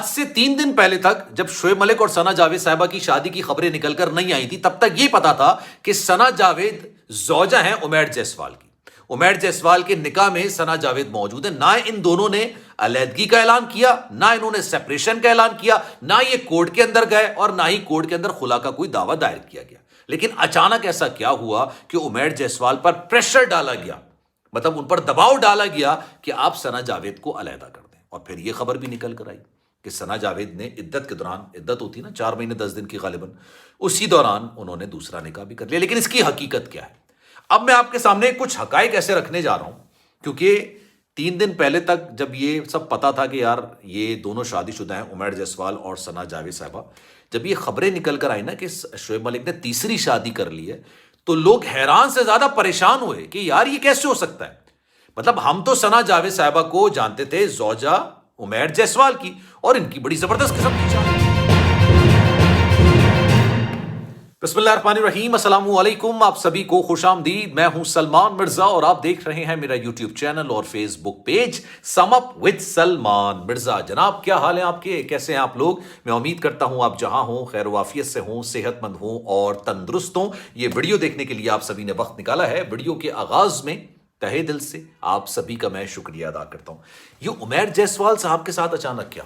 آج سے 3 دن پہلے تک جب شعیب ملک اور ثنا جاوید صاحبہ کی شادی کی خبریں نکل کر نہیں آئی تھی تب تک یہ پتا تھا کہ ثنا جاوید زوجہ ہیں عمیر جیسوال کی. عمیر جیسوال کے نکاح میں ثنا جاوید موجود ہیں. نہ ان دونوں نے علیحدگی کا اعلان کیا, نہ انہوں نے سیپریشن کا اعلان کیا, نہ یہ کورٹ کے اندر گئے اور نہ ہی کورٹ کے اندر خلا کا کوئی دعویٰ دائر کیا گیا. لیکن اچانک ایسا کیا ہوا کہ عمیر جیسوال پر پریشر ڈالا گیا, مطلب ان پر دباؤ ڈالا گیا کہ آپ ثنا جاوید کو علیحدہ کر دیں. اور پھر یہ خبر بھی نکل کر آئی کہ ثنا جاوید نے عدت کے دوران, عدت ہوتی نا 4 مہینے 10 دن کی غالباً, اسی دوران انہوں نے دوسرا نکاح بھی کر لیا. لیکن اس کی حقیقت کیا ہے؟ اب میں آپ کے سامنے کچھ حقائق ایسے رکھنے جا رہا ہوں کیونکہ 3 دن پہلے تک جب یہ سب پتا تھا کہ یار یہ دونوں شادی شدہ ہیں, عمیر جیسوال اور ثنا جاوید صاحبہ, جب یہ خبریں نکل کر آئی نا کہ شعیب ملک نے تیسری شادی کر لی ہے تو لوگ حیران سے زیادہ پریشان ہوئے کہ یار یہ کیسے ہو سکتا ہے. مطلب ہم تو ثنا جاوید صاحبہ کو جانتے تھے زوجہ عمیر جیسوال کی, اور ان کی بڑی زبردست قسم کی شادی. بسم اللہ الرحمن الرحیم. السلام علیکم, آپ سبھی کو خوش آمدید. میں ہوں سلمان مرزا اور آپ دیکھ رہے ہیں میرا یوٹیوب چینل اور Facebook page sum up with Salman Mirza. جناب کیا حال ہیں آپ کے, کیسے ہیں آپ لوگ؟ میں امید کرتا ہوں آپ جہاں ہوں خیر و عافیت سے ہوں, صحت مند ہوں اور تندرست ہوں. یہ ویڈیو دیکھنے کے لیے آپ سبھی نے وقت نکالا ہے. ویڈیو کے آغاز میں تہہ دل سے آپ سبھی کا میں شکریہ ادا کرتا ہوں. یہ عمیر جیسوال صاحب کے ساتھ اچانک کیا؟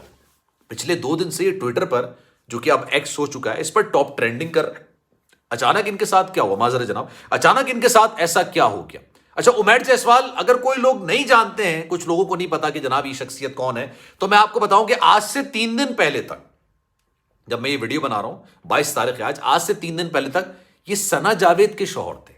پچھلے 2 دن سے یہ ٹویٹر پر, جو کہ اب ایکس ہو چکا ہے, اس پر ٹاپ ٹرینڈنگ کر رہے ہیں. اچانک ان کے ساتھ کیا ہوا؟ معذرت جناب, اچانک ان کے ساتھ ایسا کیا ہو گیا؟ اچھا, عمیر جیسوال اگر کوئی لوگ نہیں جانتے ہیں, کچھ لوگوں کو نہیں پتا کہ جناب یہ شخصیت کون ہے, تو میں آپ کو بتاؤں کہ آج سے 3 دن پہلے تک, جب میں یہ ویڈیو بنا رہا ہوں 22 تاریخ آج سے 3 دن پہلے تک یہ ثنا جاوید کے شوہر تھے.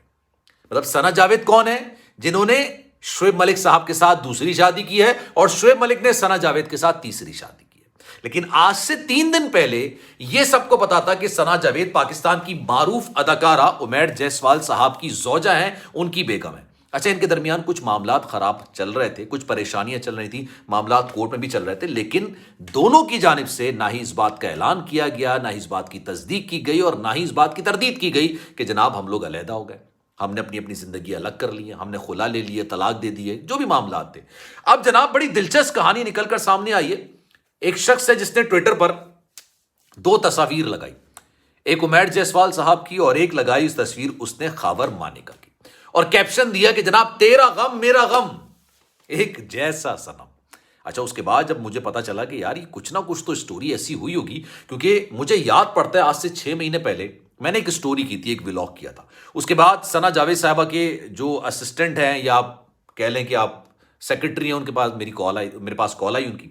مطلب ثنا جاوید کون ہے؟ جنہوں نے شعیب ملک صاحب کے ساتھ دوسری شادی کی ہے اور شعیب ملک نے ثنا جاوید کے ساتھ تیسری شادی کی ہے. لیکن آج سے 3 دن پہلے یہ سب کو پتا تھا کہ ثنا جاوید پاکستان کی معروف اداکارہ عمیر جیسوال صاحب کی زوجہ ہیں, ان کی بیگم ہے. اچھا, ان کے درمیان کچھ معاملات خراب چل رہے تھے, کچھ پریشانیاں چل رہی تھیں, معاملات کورٹ میں بھی چل رہے تھے, لیکن دونوں کی جانب سے نہ ہی اس بات کا اعلان کیا گیا, نہ ہی اس بات کی تصدیق کی گئی اور نہ ہی اس بات کی تردید کی گئی کہ جناب ہم لوگ علیحدہ ہو گئے, ہم نے اپنی زندگی الگ کر لی ہے, ہم نے خلا لے لیے, طلاق دے دیے, جو بھی معاملات تھے. اب جناب بڑی دلچسپ کہانی نکل کر سامنے آئی ہے. ایک شخص ہے جس نے ٹویٹر پر 2 تصاویر لگائی, ایک عمیر جیسوال صاحب کی اور ایک لگائی اس تصویر اس نے خاور مانیکا کی, اور کیپشن دیا کہ جناب تیرا غم میرا غم ایک جیسا صنم. اچھا, اس کے بعد جب مجھے پتا چلا کہ یار یہ کچھ نہ کچھ تو اسٹوری ایسی ہوئی ہوگی, کیونکہ مجھے یاد پڑتا ہے آج سے 6 مہینے پہلے میں نے ایک اسٹوری کی تھی, ایک ولاگ کیا تھا. اس کے بعد ثنا جاوید صاحبہ کے جو اسسٹنٹ ہیں, یا آپ کہہ لیں کہ آپ سیکرٹری ہیں, ان کے پاس میرے پاس کال آئی ان کی,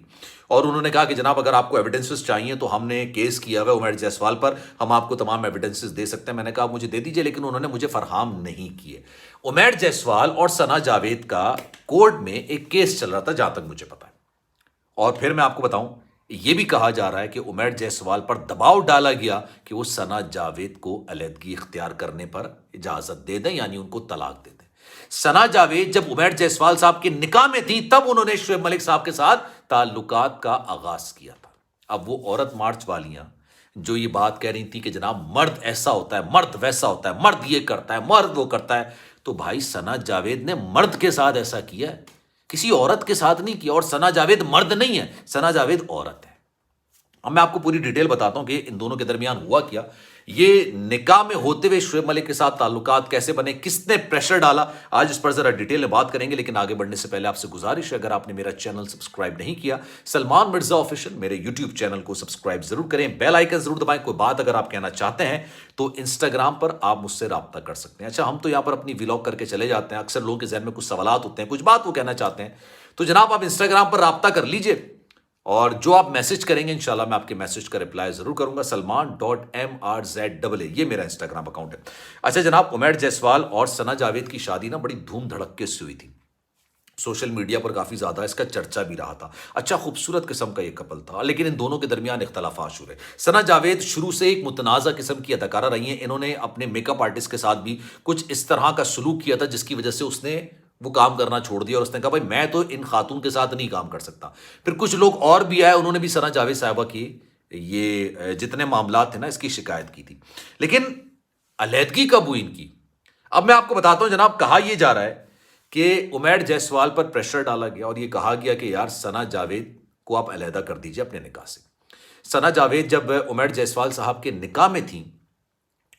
اور انہوں نے کہا کہ جناب اگر آپ کو ایویڈنسز چاہیے تو ہم نے کیس کیا ہوا ہے عمیر جیسوال پر, ہم آپ کو تمام ایویڈنسز دے سکتے ہیں. میں نے کہا مجھے دے دیجئے, لیکن انہوں نے مجھے فراہم نہیں کیے. عمیر جیسوال اور ثنا جاوید کا کورٹ میں ایک کیس چل رہا تھا جہاں تک مجھے پتا ہے. اور پھر میں آپ کو بتاؤں, یہ بھی کہا جا رہا ہے کہ عمیر جیسوال پر دباؤ ڈالا گیا کہ وہ ثنا جاوید کو علیحدگی اختیار کرنے پر اجازت دے دیں, یعنی ان کو طلاق دے دیں. ثنا جاوید جب عمیر جیسوال صاحب کے نکاح میں تھی تب انہوں نے شعیب ملک صاحب کے ساتھ تعلقات کا آغاز کیا تھا. اب وہ عورت مارچ والیاں جو یہ بات کہہ رہی تھی کہ جناب مرد ایسا ہوتا ہے, مرد ویسا ہوتا ہے, مرد یہ کرتا ہے, مرد وہ کرتا ہے, تو بھائی ثنا جاوید نے مرد کے ساتھ ایسا کیا ہے, کسی عورت کے ساتھ نہیں کیا. اور ثنا جاوید مرد نہیں ہے, ثنا جاوید عورت ہے. اب میں آپ کو پوری ڈیٹیل بتاتا ہوں کہ ان دونوں کے درمیان ہوا کیا, یہ نکاح میں ہوتے ہوئے شعیب ملک کے ساتھ تعلقات کیسے بنے, کس نے پریشر ڈالا, آج اس پر ذرا ڈیٹیل میں بات کریں گے. لیکن آگے بڑھنے سے پہلے آپ سے گزارش ہے, اگر آپ نے میرا چینل سبسکرائب نہیں کیا, سلمان مرزا آفیشل میرے یوٹیوب چینل کو سبسکرائب ضرور کریں, بیل آئیکن ضرور دبائیں. کوئی بات اگر آپ کہنا چاہتے ہیں تو انسٹاگرام پر آپ مجھ سے رابطہ کر سکتے ہیں. اچھا, ہم تو یہاں پر اپنی ولاگ کر کے چلے جاتے ہیں, اکثر لوگوں کے ذہن میں کچھ سوالات ہوتے ہیں, کچھ بات وہ کہنا چاہتے ہیں, تو جناب آپ انسٹاگرام پر رابطہ کر لیجئے, اور جو آپ میسج کریں گے انشاءاللہ میں آپ کے میسج کا رپلائی ضرور کروں گا. salman.mrza یہ میرا انسٹاگرام اکاؤنٹ ہے. اچھا جناب, عمیر جیسوال اور ثنا جاوید کی شادی نا بڑی دھوم دھڑکے سے ہوئی تھی, سوشل میڈیا پر کافی زیادہ اس کا چرچا بھی رہا تھا. اچھا, خوبصورت قسم کا یہ کپل تھا, لیکن ان دونوں کے درمیان اختلافات شروع ہوئے. ثنا جاوید شروع سے ایک متنازع قسم کی اداکارہ رہی ہیں. انہوں نے اپنے میک اپ آرٹسٹ کے ساتھ بھی کچھ اس طرح کا سلوک کیا تھا جس کی وجہ سے اس نے وہ کام کرنا چھوڑ دیا, اور اس نے کہا بھائی میں تو ان خاتون کے ساتھ نہیں کام کر سکتا. پھر کچھ لوگ اور بھی آئے, انہوں نے بھی ثنا جاوید صاحبہ کی یہ جتنے معاملات تھے نا اس کی شکایت کی تھی. لیکن علیحدگی کب ہوئی ان کی؟ اب میں آپ کو بتاتا ہوں جناب. کہا یہ جا رہا ہے کہ عمیر جیسوال پر پریشر ڈالا گیا اور یہ کہا گیا کہ یار ثنا جاوید کو آپ علیحدہ کر دیجئے اپنے نکاح سے. ثنا جاوید جب عمیر جیسوال صاحب کے نکاح میں تھیں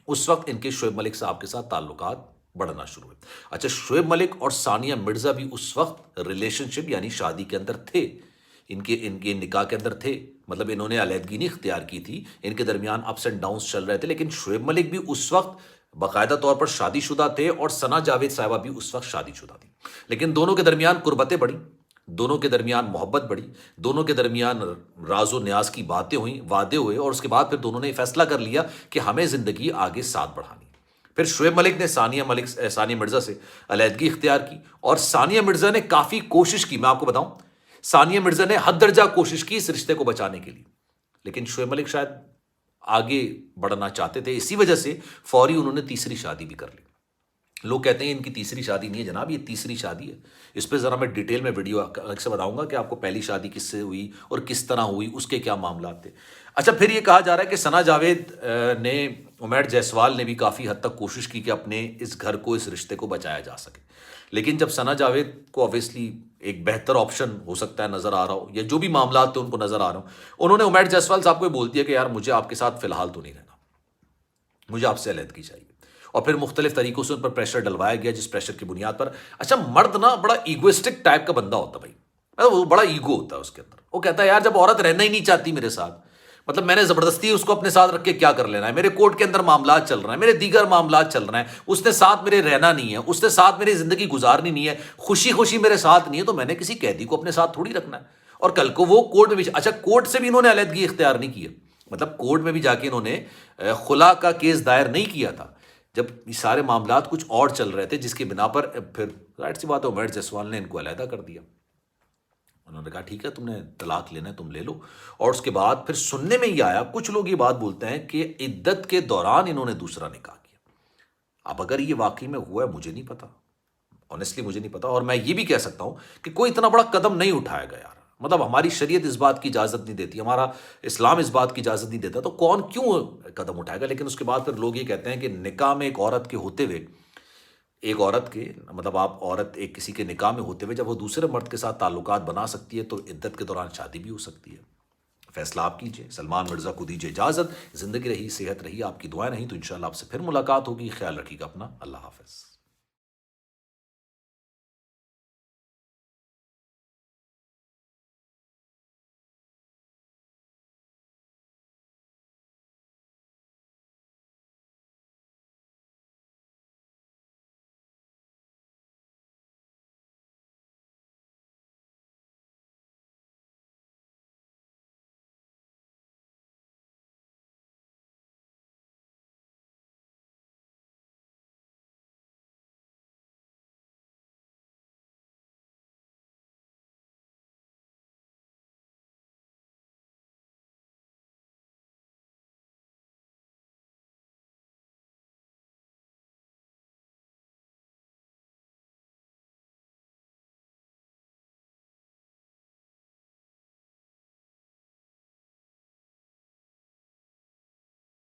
اس وقت ان کے شعیب ملک صاحب کے ساتھ تعلقات بڑھنا شروع ہوئے. اچھا، شعیب ملک اور ثانیہ مرزا بھی اس وقت ریلیشن شپ یعنی شادی کے اندر تھے، ان کے نکاح کے اندر تھے، مطلب انہوں نے علیحدگی نہیں اختیار کی تھی، ان کے درمیان اپس اینڈ ڈاؤنس چل رہے تھے، لیکن شعیب ملک بھی اس وقت باقاعدہ طور پر شادی شدہ تھے اور ثنا جاوید صاحبہ بھی اس وقت شادی شدہ تھی. لیکن دونوں کے درمیان قربتیں بڑھی، دونوں کے درمیان محبت بڑھی، دونوں کے درمیان راز و نیاز کی باتیں ہوئیں، وعدے ہوئے، اور اس کے بعد پھر دونوں نے یہ فیصلہ کر لیا کہ ہمیں زندگی آگے ساتھ بڑھانی. پھر شعیب ملک نے ثانیہ مرزا سے علیحدگی اختیار کی، اور ثانیہ مرزا نے کافی کوشش کی. میں آپ کو بتاؤں، ثانیہ مرزا نے حد درجہ کوشش کی اس رشتے کو بچانے کے لیے، لیکن شعیب ملک شاید آگے بڑھنا چاہتے تھے، اسی وجہ سے فوری انہوں نے تیسری شادی بھی کر لی. لوگ کہتے ہیں ان کی تیسری شادی نہیں ہے جناب، یہ تیسری شادی ہے. اس پہ ذرا میں ڈیٹیل میں ویڈیو الگ سے بتاؤں گا کہ آپ کو پہلی شادی کس سے ہوئی اور کس طرح ہوئی، اس کے کیا معاملات تھے. اچھا، پھر یہ کہا جا رہا ہے کہ ثنا جاوید نے، عمیر جیسوال نے بھی کافی حد تک کوشش کی کہ اپنے اس گھر کو، اس رشتے کو بچایا جا سکے. لیکن جب ثنا جاوید کو اوبیسلی ایک بہتر آپشن ہو سکتا ہے نظر آ رہا ہو، یا جو بھی معاملات تھے ان کو نظر آ رہا ہو، انہوں نے عمیر جیسوال صاحب کو یہ بول دیا کہ یار مجھے آپ کے ساتھ فی الحال تو نہیں رہنا، مجھے آپ سے علیحدگی چاہیے. اور پھر مختلف طریقوں سے ان پر پریشر ڈلوایا گیا، جس پریشر کی بنیاد پر، اچھا مرد نا بڑا ایگوسٹک ٹائپ کا بندہ ہوتا ہے بھائی، وہ بڑا ایگو ہوتا ہے اس کے اندر. وہ کہتا ہے یار جب عورت رہنا ہی نہیں چاہتی میرے ساتھ، مطلب میں نے زبردستی اس کو اپنے ساتھ رکھ کے کیا کر لینا ہے، میرے کورٹ کے اندر معاملات چل رہے ہیں، میرے دیگر معاملات چل رہے ہیں، اس نے ساتھ میرے رہنا نہیں ہے، اس نے ساتھ میری زندگی گزارنی نہیں ہے، خوشی خوشی میرے ساتھ نہیں ہے، تو میں نے کسی قیدی کو اپنے ساتھ تھوڑی رکھنا ہے. اور کل کو وہ کورٹ میں بھی، اچھا کورٹ سے بھی انہوں نے علیحدگی اختیار نہیں کی ہے، مطلب کورٹ میں بھی جا کے انہوں نے خلا کا کیس دائر نہیں کیا تھا، جب یہ سارے معاملات کچھ اور چل رہے تھے، جس کی بنا پر پھر ظاہر سی بات ہے عمیر جیسوال نے ان کو علیحدہ کر دیا. انہوں نے کہا ٹھیک ہے، تم نے طلاق لینا ہے تم لے لو. اور اس کے بعد پھر سننے میں یہ آیا، کچھ لوگ یہ بات بولتے ہیں کہ عدت کے دوران انہوں نے دوسرا نکاح کیا. اب اگر یہ واقعی میں ہوا ہے مجھے نہیں پتا، آنیسٹلی مجھے نہیں پتا. اور میں یہ بھی کہہ سکتا ہوں کہ کوئی اتنا بڑا قدم نہیں اٹھایا گیا یار، مطلب ہماری شریعت اس بات کی اجازت نہیں دیتی، ہمارا اسلام اس بات کی اجازت نہیں دیتا، تو کون کیوں قدم اٹھائے گا. لیکن اس کے بعد پھر لوگ یہ کہتے ہیں کہ نکاح میں ایک عورت کے ہوتے ہوئے، ایک عورت کے مطلب آپ عورت ایک کسی کے نکاح میں ہوتے ہوئے جب وہ دوسرے مرد کے ساتھ تعلقات بنا سکتی ہے تو عدت کے دوران شادی بھی ہو سکتی ہے. فیصلہ آپ کیجئے. سلمان مرزا کو دیجیے اجازت. زندگی رہی، صحت رہی، آپ کی دعائیں نہیں تو انشاءاللہ آپ سے پھر ملاقات ہوگی. خیال رکھیے گا اپنا. اللہ حافظ.